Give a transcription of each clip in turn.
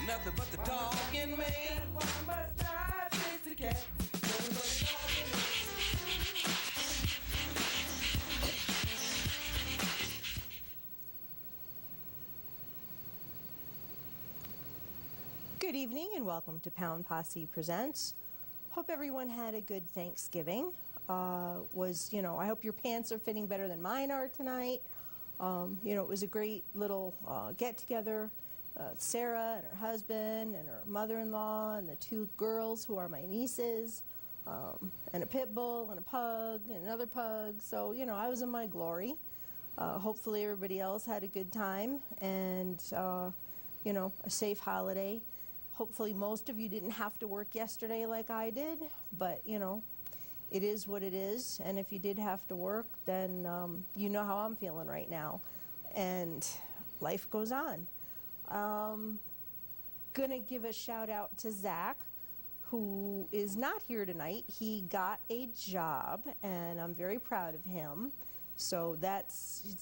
Nothing but the dog in me. Why must I chase the cat? Good evening and welcome to Posse Presents. Hope everyone had a good Thanksgiving. I hope your pants are fitting better than mine are tonight. It was a great little get-together. Sarah and her husband and her mother-in-law and the two girls who are my nieces, and a pit bull and a pug and another pug. So, I was in my glory. Hopefully everybody else had a good time and, a safe holiday. Hopefully most of you didn't have to work yesterday like I did, but, it is what it is. And if you did have to work, then you know how I'm feeling right now. And life goes on. Gonna give a shout out to Zach, who is not here tonight. He got a job, and I'm very proud of him. So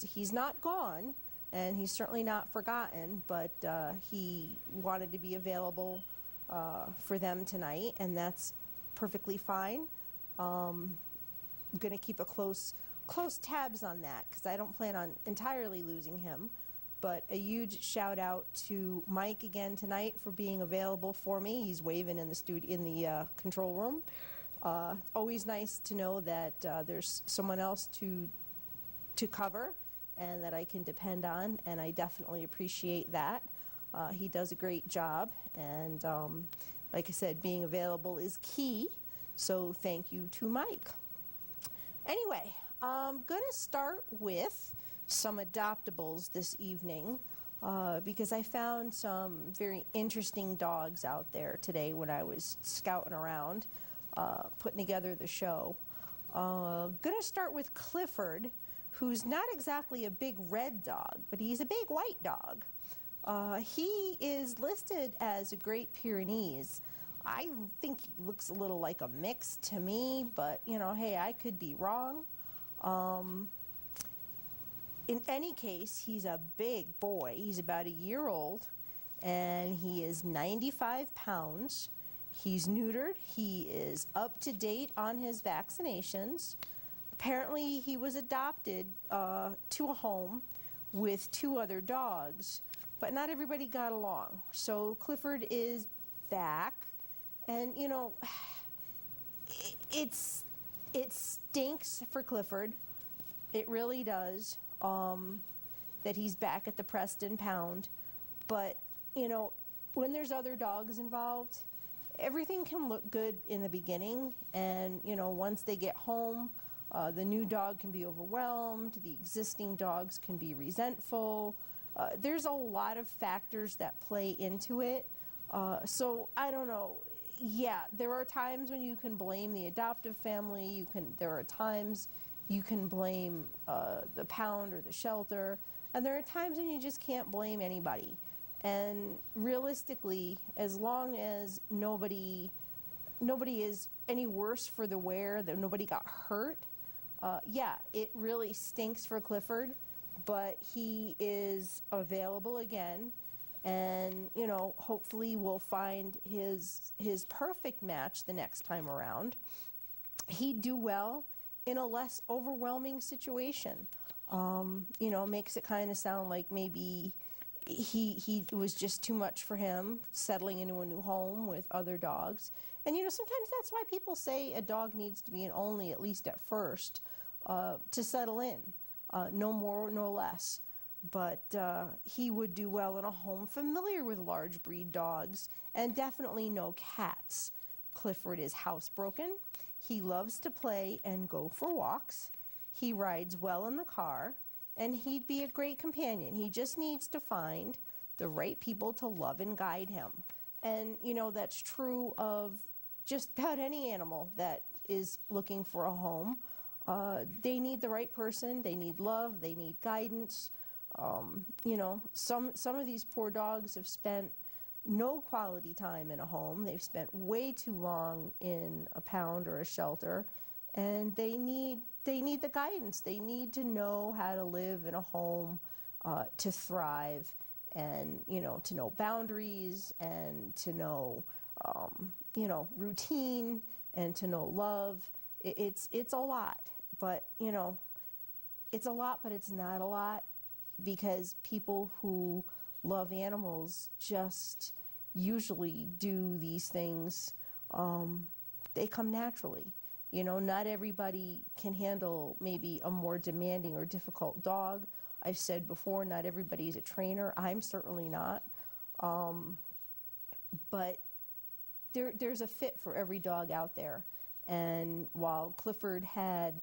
he's not gone, and he's certainly not forgotten, but he wanted to be available for them tonight, and that's perfectly fine. I'm gonna keep a close tabs on that because I don't plan on entirely losing him. But a huge shout out to Mike again tonight for being available for me. He's waving in the control room. Always nice to know that there's someone else to cover and that I can depend on, and I definitely appreciate that. He does a great job, and like I said, being available is key. So thank you to Mike. Anyway, I'm gonna start with some adoptables this evening because I found some very interesting dogs out there today when I was scouting around, putting together the show. Gonna start with Clifford, who's not exactly a big red dog, but he's a big white dog. He is listed as a Great Pyrenees. I think he looks a little like a mix to me, but hey, I could be wrong. In any case, he's a big boy. He's about a year old, and he is 95 pounds. He's neutered. He is up to date on his vaccinations. Apparently, he was adopted to a home with two other dogs, but not everybody got along. So Clifford is back, and it stinks for Clifford. It really does. That he's back at the Preston Pound. But, when there's other dogs involved, everything can look good in the beginning. And, once they get home, the new dog can be overwhelmed. The existing dogs can be resentful. There's a lot of factors that play into it. So I don't know. Yeah, there are times when you can blame the adoptive family. There are times you can blame the pound or the shelter, and there are times when you just can't blame anybody. And realistically, as long as nobody is any worse for the wear, that nobody got hurt, yeah, it really stinks for Clifford, but he is available again, and hopefully we'll find his perfect match the next time around. He'd do well in a less overwhelming situation. Makes it kind of sound like maybe he was just too much for him, settling into a new home with other dogs. And sometimes that's why people say a dog needs to be an only, at least at first, to settle in. No more, no less. But he would do well in a home familiar with large breed dogs, and definitely no cats. Clifford is housebroken. He loves to play and go for walks. He rides well in the car, and he'd be a great companion. He just needs to find the right people to love and guide him. And, that's true of just about any animal that is looking for a home. They need the right person. They need love. They need guidance. Some of these poor dogs have spent no quality time in a home. They've spent way too long in a pound or a shelter, and they need the guidance. They need to know how to live in a home, to thrive, and, to know boundaries and to know, routine and to know love. It's a lot, but, it's a lot, but it's not a lot, because people who love animals just usually do these things. They come naturally. Not everybody can handle maybe a more demanding or difficult dog. I've said before, not everybody's a trainer. I'm certainly not. But there's a fit for every dog out there. And while Clifford had,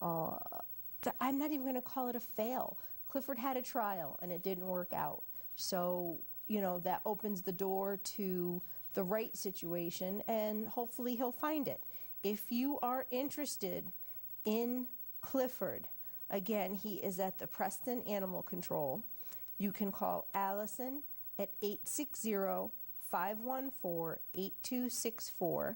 I'm not even going to call it a fail. Clifford had a trial and it didn't work out. So, that opens the door to the right situation, and hopefully he'll find it. If you are interested in Clifford, again, he is at the Preston Animal Control. You can call Allison at 860-514-8264.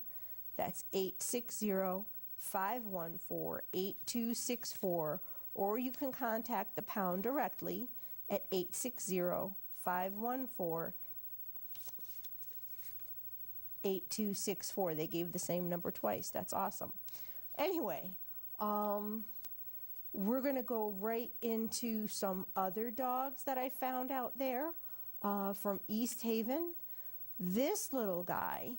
That's 860-514-8264. Or you can contact the pound directly at 860-514-8264. They gave the same number twice. That's awesome. Anyway, we're going to go right into some other dogs that I found out there from East Haven. This little guy,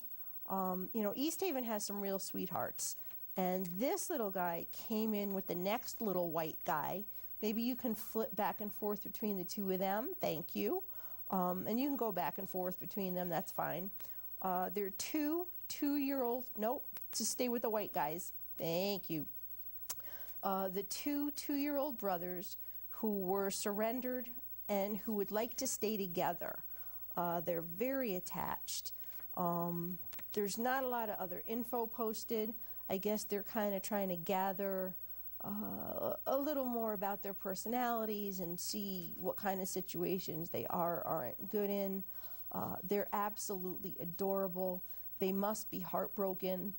East Haven has some real sweethearts. And this little guy came in with the next little white guy. Maybe you can flip back and forth between the two of them. Thank you. And you can go back and forth between them. That's fine. They're two-year-old. Nope, just stay with the white guys. Thank you. The two-year-old brothers who were surrendered and who would like to stay together. They're very attached. There's not a lot of other info posted. I guess they're kind of trying to gather a little more about their personalities and see what kind of situations they are or aren't good in. They're absolutely adorable. They must be heartbroken.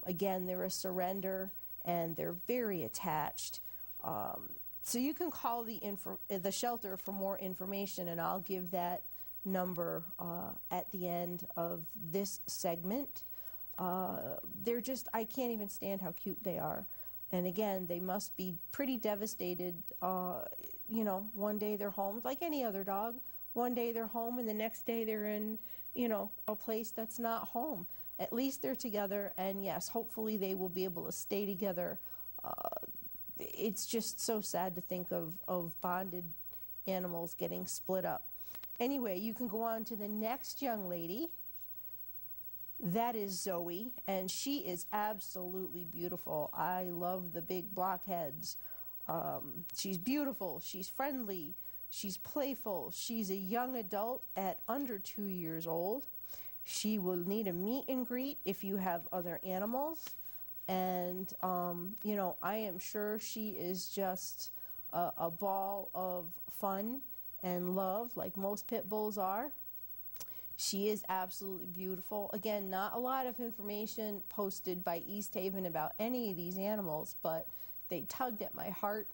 Again, they're a surrender, and they're very attached. So you can call the shelter for more information, and I'll give that number at the end of this segment. They're just, I can't even stand how cute they are. And again, they must be pretty devastated. One day they're home, like any other dog. One day they're home, and the next day they're in, a place that's not home. At least they're together, and yes, hopefully they will be able to stay together. It's just so sad to think of bonded animals getting split up. Anyway, you can go on to the next young lady. That is Zoe, and she is absolutely beautiful. I love the big blockheads. She's beautiful, she's friendly, she's playful, she's a young adult at under 2 years old. She will need a meet and greet if you have other animals. And, I am sure she is just a ball of fun and love, like most pit bulls are. She is absolutely beautiful. Again, not a lot of information posted by East Haven about any of these animals, but they tugged at my heart,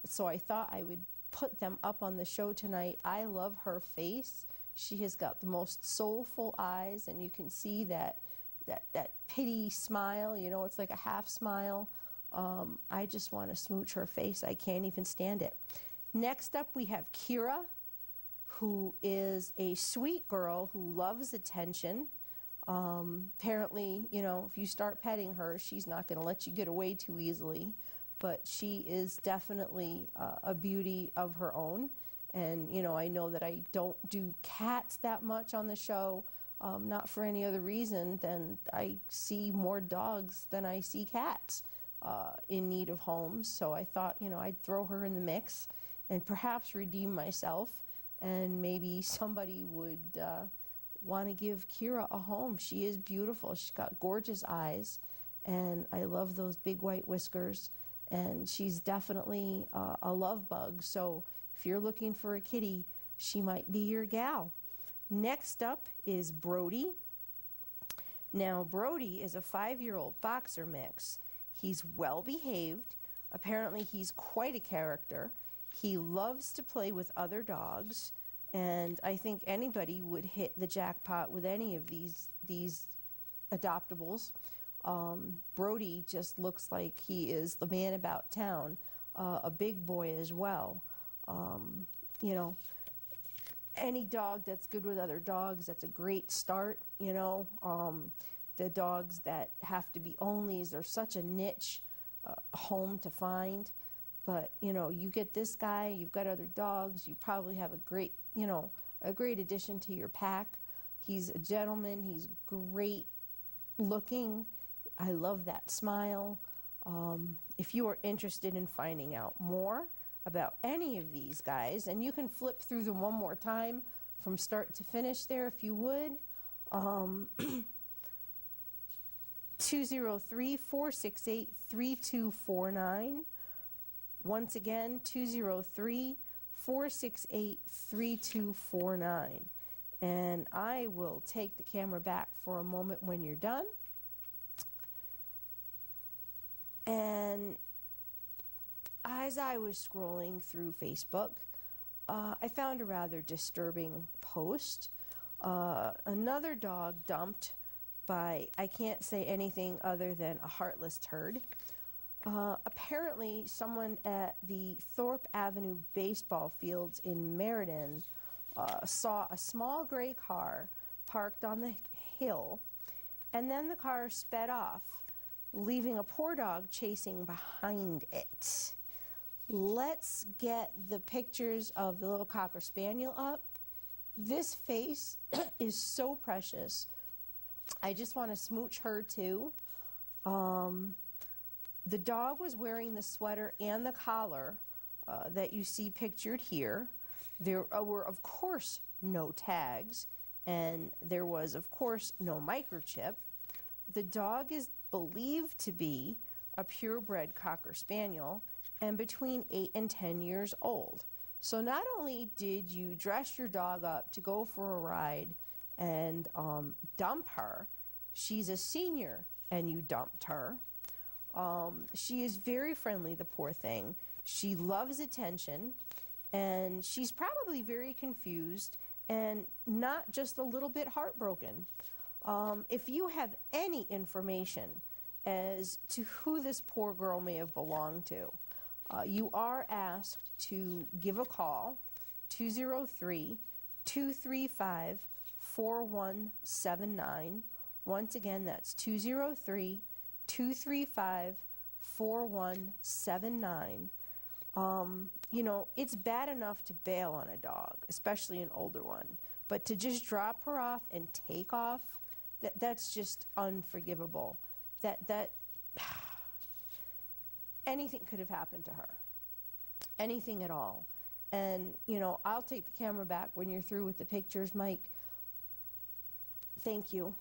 so I thought I would put them up on the show tonight. I love her face. She has got the most soulful eyes, and you can see that pity smile. It's like a half smile. I just want to smooch her face. I can't even stand it. Next up, we have Kira, who is a sweet girl who loves attention. Apparently, if you start petting her, she's not going to let you get away too easily. But she is definitely a beauty of her own. And, I know that I don't do cats that much on the show, not for any other reason than I see more dogs than I see cats in need of homes. So I thought, I'd throw her in the mix and perhaps redeem myself. And maybe somebody would want to give Kira a home. She is beautiful. She's got gorgeous eyes, and I love those big white whiskers. And she's definitely a love bug. So if you're looking for a kitty, she might be your gal. Next up is Brody. Now, Brody is a 5-year-old boxer mix. He's well behaved. Apparently, he's quite a character. He loves to play with other dogs, And I think anybody would hit the jackpot with any of these adoptables. Brody just looks like he is the man about town, a big boy as well. You know, any dog that's good with other dogs, that's a great start, you know. The dogs that have to be onlys are such a niche home to find. But, you know, you get this guy, you've got other dogs, you probably have a great, you know, a great addition to your pack. He's a gentleman, he's great looking. I love that smile. If you are interested in finding out more about any of these guys, and you can flip through them one more time from start to finish there if you would. 203-468-3249. Once again, 203-468-3249. And I will take the camera back for a moment when you're done. And as I was scrolling through Facebook, I found a rather disturbing post. Another dog dumped by, I can't say anything other than a heartless turd. Apparently, someone at the Thorpe Avenue baseball fields in Meriden saw a small gray car parked on the hill, and then the car sped off, leaving a poor dog chasing behind it. Let's get the pictures of the little Cocker Spaniel up. This face is so precious. I just want to smooch her too. The dog was wearing the sweater and the collar that you see pictured here. There were, of course, no tags, and there was, of course, no microchip. The dog is believed to be a purebred Cocker Spaniel and between 8 and 10 years old. So not only did you dress your dog up to go for a ride and dump her, she's a senior and you dumped her. She is very friendly, the poor thing. She loves attention, and she's probably very confused and not just a little bit heartbroken. If you have any information as to who this poor girl may have belonged to, you are asked to give a call, 203-235-4179. Once again, that's 203-235-4179. You know, it's bad enough to bail on a dog, especially an older one, but to just drop her off and take off, that's just unforgivable. That anything could have happened to her, anything at all. And, you know, I'll take the camera back when you're through with the pictures, Mike. Thank you.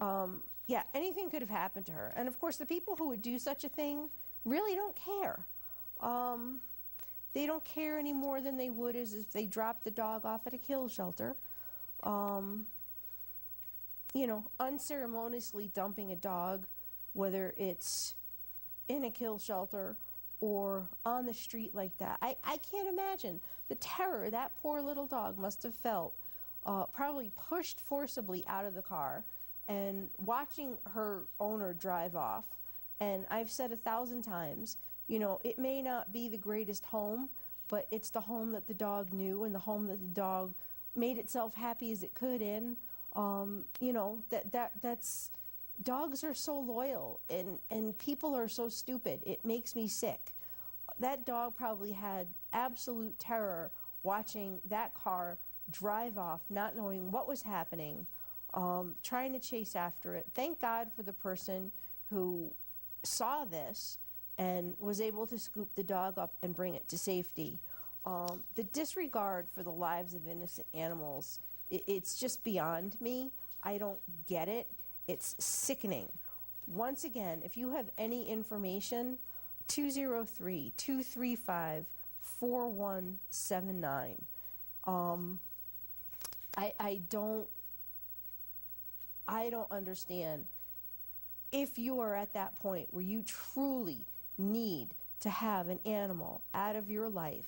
Yeah, anything could have happened to her. And of course, the people who would do such a thing really don't care. They don't care any more than they would as if they dropped the dog off at a kill shelter. You know, unceremoniously dumping a dog, whether it's in a kill shelter or on the street like that. I can't imagine the terror that poor little dog must have felt, probably pushed forcibly out of the car and watching her owner drive off. And I've said 1,000 times, you know, it may not be the greatest home, but it's the home that the dog knew and the home that the dog made itself happy as it could in. You know, that's dogs are so loyal and people are so stupid. It makes me sick. That dog probably had absolute terror watching that car drive off, not knowing what was happening, trying to chase after it. Thank God for the person who saw this and was able to scoop the dog up and bring it to safety. The disregard for the lives of innocent animals, it's just beyond me. I don't get it. It's sickening. Once again, if you have any information, 203-235-4179. I don't understand. If you are at that point where you truly need to have an animal out of your life,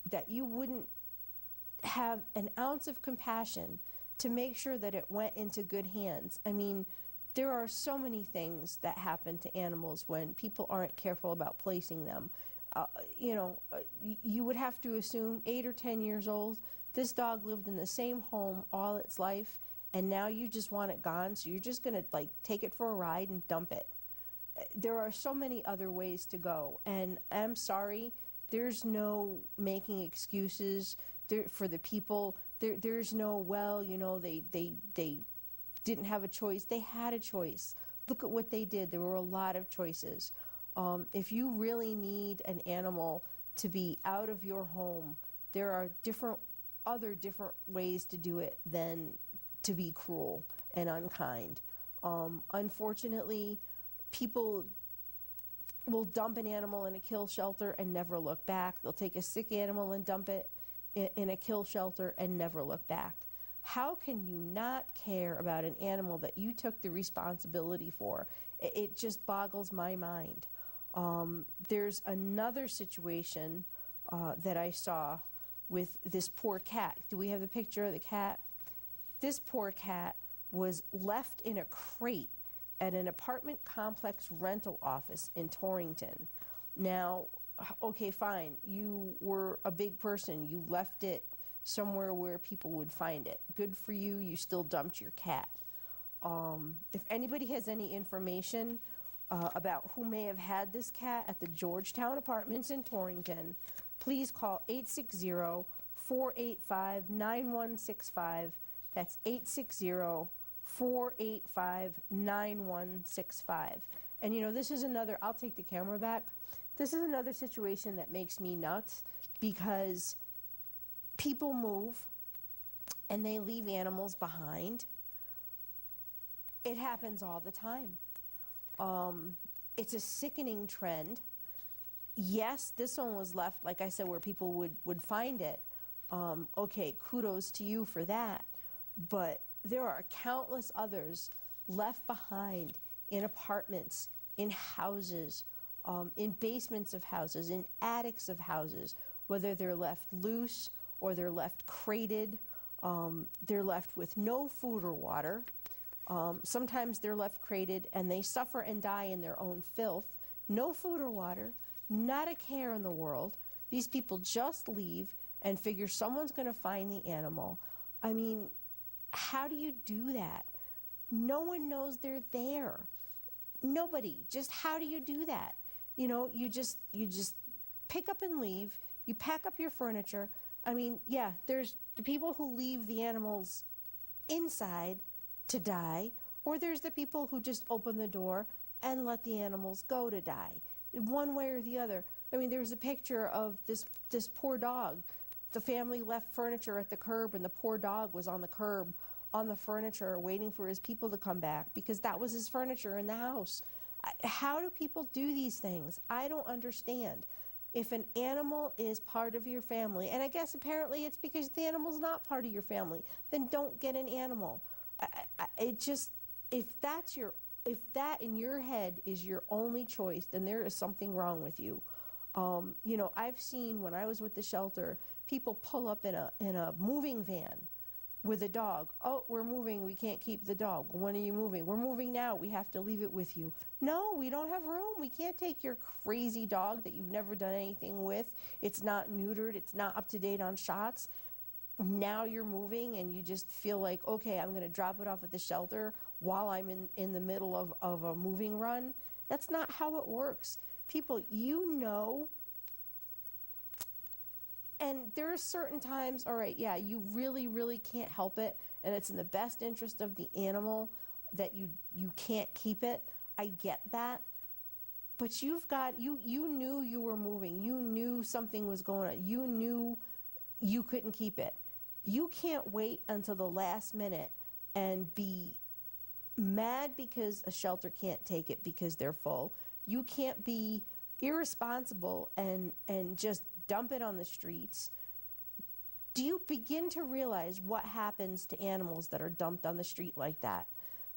that you wouldn't have an ounce of compassion to make sure that it went into good hands. I mean, there are so many things that happen to animals when people aren't careful about placing them. You would have to assume 8 or 10 years old, this dog lived in the same home all its life, and now you just want it gone, so you're just gonna like take it for a ride and dump it. There are so many other ways to go, and I'm sorry, there's no making excuses for the people. There's no, well, they didn't have a choice. They had a choice. Look at what they did. There were a lot of choices. If you really need an animal to be out of your home, there are different ways to do it than to be cruel and unkind. Unfortunately, people will dump an animal in a kill shelter and never look back. They'll take a sick animal and dump it in a kill shelter and never look back. How can you not care about an animal that you took the responsibility for? It just boggles my mind. There's another situation that I saw with this poor cat. Do we have the picture of the cat? This poor cat was left in a crate at an apartment complex rental office in Torrington. Now, okay, fine, you were a big person. You left it somewhere where people would find it. Good for you, you still dumped your cat. If anybody has any information about who may have had this cat at the Georgetown Apartments in Torrington, please call 860-485-9165. That's 860-485-9165. And this is another, I'll take the camera back. This is another situation that makes me nuts, because people move and they leave animals behind. It happens all the time. It's a sickening trend. Yes, this one was left, like I said, where people would find it. Okay, kudos to you for that. But there are countless others left behind in apartments, in houses, in basements of houses, in attics of houses, whether they're left loose or they're left crated. They're left with no food or water. Sometimes they're left crated and they suffer and die in their own filth. No food or water, not a care in the world. These people just leave and figure someone's going to find the animal. I mean, how do you do that? No one knows they're there. Nobody. Just how do you do that? You just pick up and leave. You pack up your furniture. I mean, yeah, there's the people who leave the animals inside to die, or there's the people who just open the door and let the animals go to die. One way or the other. I mean, there's a picture of this poor dog. The family left furniture at the curb, and the poor dog was on the curb on the furniture waiting for his people to come back because that was his furniture in the house. How do people do these things? I don't understand. If an animal is part of your family, and I guess apparently it's because the animal's not part of your family, then don't get an animal. If that in your head is your only choice, then there is something wrong with you. I've seen, when I was with the shelter, people pull up in a moving van with a dog. Oh, we're moving, we can't keep the dog. When are you moving? We're moving now, we have to leave it with you. No, we don't have room. We can't take your crazy dog that you've never done anything with. It's not neutered, it's not up to date on shots. Now you're moving and you just feel like, okay, I'm gonna drop it off at the shelter while I'm in the middle of a moving run. That's not how it works. People, and there are certain times, all right, yeah, you really, really can't help it, and it's in the best interest of the animal that you can't keep it. I get that. But you knew you were moving. You knew something was going on. You knew you couldn't keep it. You can't wait until the last minute and be mad because a shelter can't take it because they're full. You can't be irresponsible and just dump it on the streets. Do you begin to realize what happens to animals that are dumped on the street like that?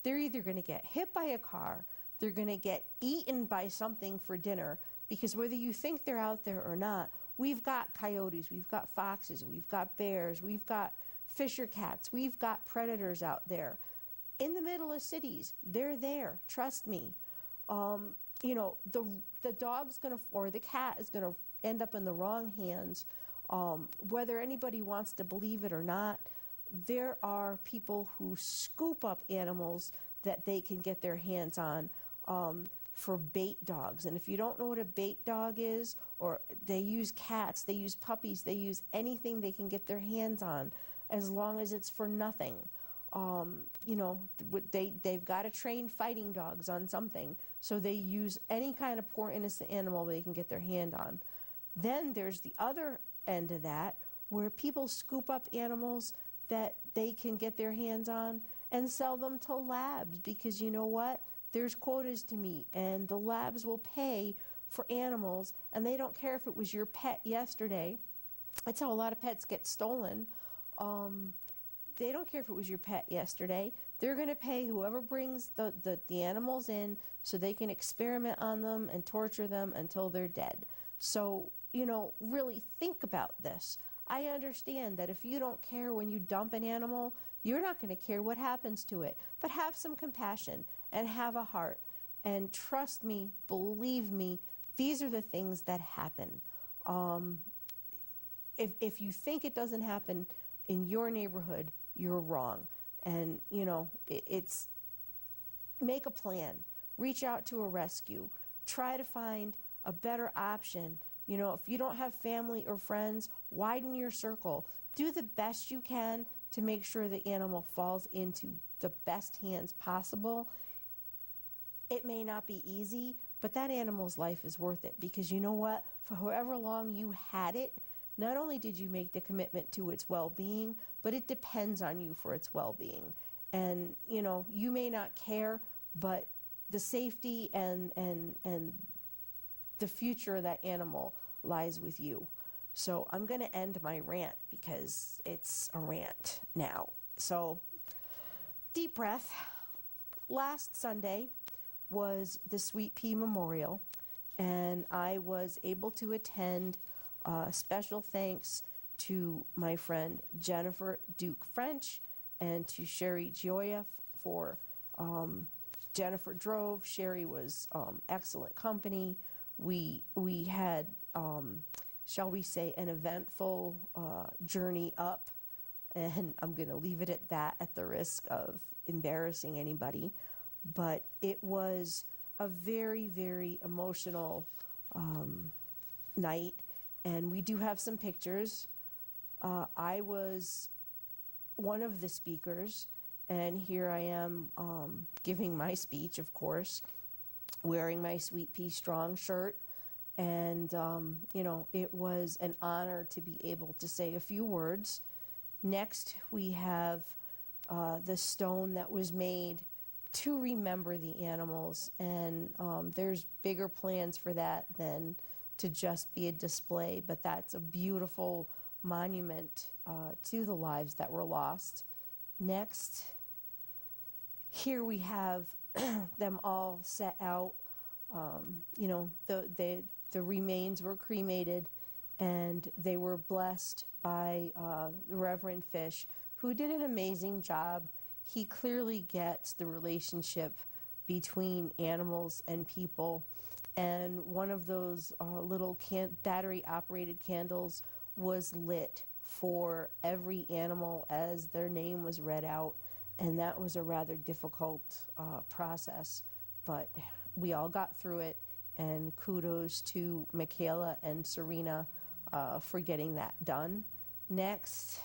They're either going to get hit by a car, they're going to get eaten by something for dinner, because whether you think they're out there or not, We've got coyotes, we've got foxes, we've got bears, we've got fisher cats, we've got predators out there. In the middle of cities, they're there, trust me. You know, the dog's gonna, or the cat is gonna end up in the wrong hands. Whether anybody wants to believe it or not, there are people who scoop up animals that they can get their hands on for bait dogs. And if you don't know what a bait dog is, or they use cats, they use puppies, they use anything they can get their hands on, as long as it's for nothing. You know, they've got to train fighting dogs on something, so they use any kind of poor innocent animal they can get their hand on. Then there's the other end of that, where people scoop up animals that they can get their hands on and sell them to labs, because you know what? There's quotas to meet, and the labs will pay for animals, and they don't care if it was your pet yesterday. That's how a lot of pets get stolen. They don't care if it was your pet yesterday. They're going to pay whoever brings the animals in so they can experiment on them and torture them until they're dead. So, you know, really think about this. I understand that if you don't care when you dump an animal, you're not going to care what happens to it. But have some compassion and have a heart. And trust me, believe me, these are the things that happen. If you think it doesn't happen in your neighborhood, you're wrong. And, you know, it's make a plan. Reach out to a rescue. Try to find a better option. You know, if you don't have family or friends, widen your circle. Do the best you can to make sure the animal falls into the best hands possible. It may not be easy, but that animal's life is worth it, because you know what? For however long you had it, not only did you make the commitment to its well-being, but it depends on you for its well-being. And, you know, you may not care, but the safety and the future of that animal lies with you. So I'm going to end my rant, because it's a rant now. So deep breath. Last Sunday was the Sweetpea Memorial, and I was able to attend. Special thanks to my friend Jennifer Duke French and to Sherry Gioia for Jennifer drove. Sherry was excellent company. We had, shall we say, an eventful journey up, and I'm going to leave it at that at the risk of embarrassing anybody. But it was a very, very emotional night. And we do have some pictures. I was one of the speakers, and here I am giving my speech, of course, wearing my Sweetpea Strong shirt. And, you know, it was an honor to be able to say a few words. Next, we have the stone that was made to remember the animals. And there's bigger plans for that than to just be a display, but that's a beautiful monument to the lives that were lost. Next, here we have them all set out. You know, the remains were cremated, and they were blessed by the Reverend Fish, who did an amazing job. He clearly gets the relationship between animals and people. And one of those little battery-operated candles was lit for every animal as their name was read out. And that was a rather difficult process. But we all got through it. And kudos to Michaela and Serena for getting that done. Next,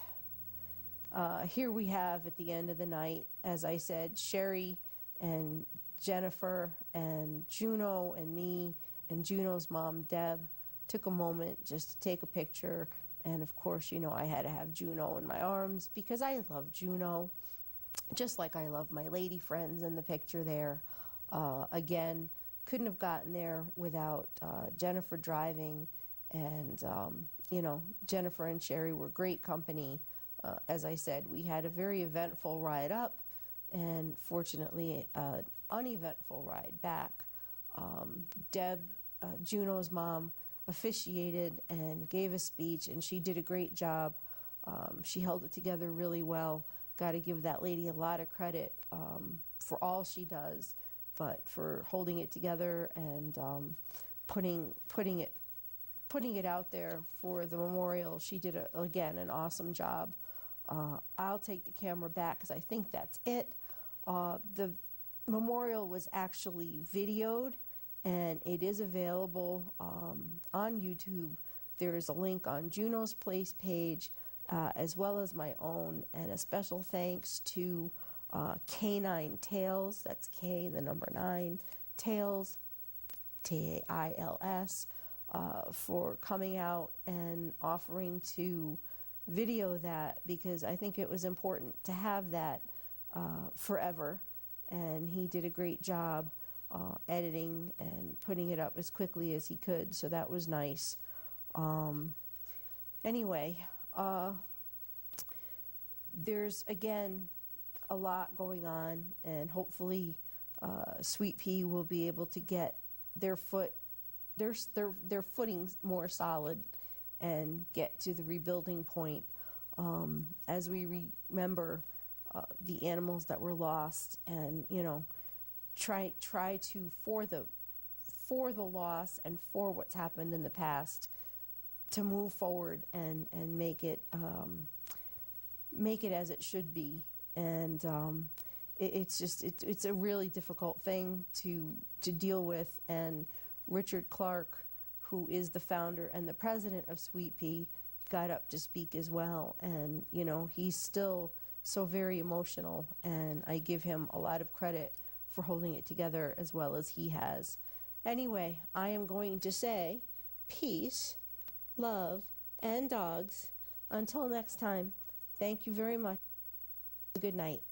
here we have at the end of the night, as I said, Sherry and Jennifer and Juno and me and Juno's mom, Deb, took a moment just to take a picture. And of course, you know, I had to have Juno in my arms because I love Juno, just like I love my lady friends in the picture there. Again, couldn't have gotten there without Jennifer driving. And, you know, Jennifer and Sherry were great company. As I said, we had a very eventful ride up, and fortunately, uneventful ride back. Deb, Juno's mom, officiated and gave a speech, and she did a great job. She held it together really well. Got to give that lady a lot of credit for all she does, but for holding it together and putting it out there for the memorial. She did again an awesome job. I'll take the camera back because I think that's it. The memorial was actually videoed, and it is available on YouTube. There is a link on Juno's Place page, as well as my own, and a special thanks to K9 Tales, that's K, the number 9, Tales, Tils, for coming out and offering to video that, because I think it was important to have that forever, and he did a great job editing and putting it up as quickly as he could, so that was nice. Anyway, there's again a lot going on, and hopefully Sweetpea will be able to get their footing more solid and get to the rebuilding point, as we remember the animals that were lost, and try to for the loss and for what's happened in the past, to move forward and make it as it should be. And it's a really difficult thing to deal with. And Richard Clark, who is the founder and the president of Sweetpea, got up to speak as well. And he's still so very emotional, and I give him a lot of credit for holding it together as well as he has. Anyway, I am going to say peace, love, and dogs. Until next time, thank you very much. Good night.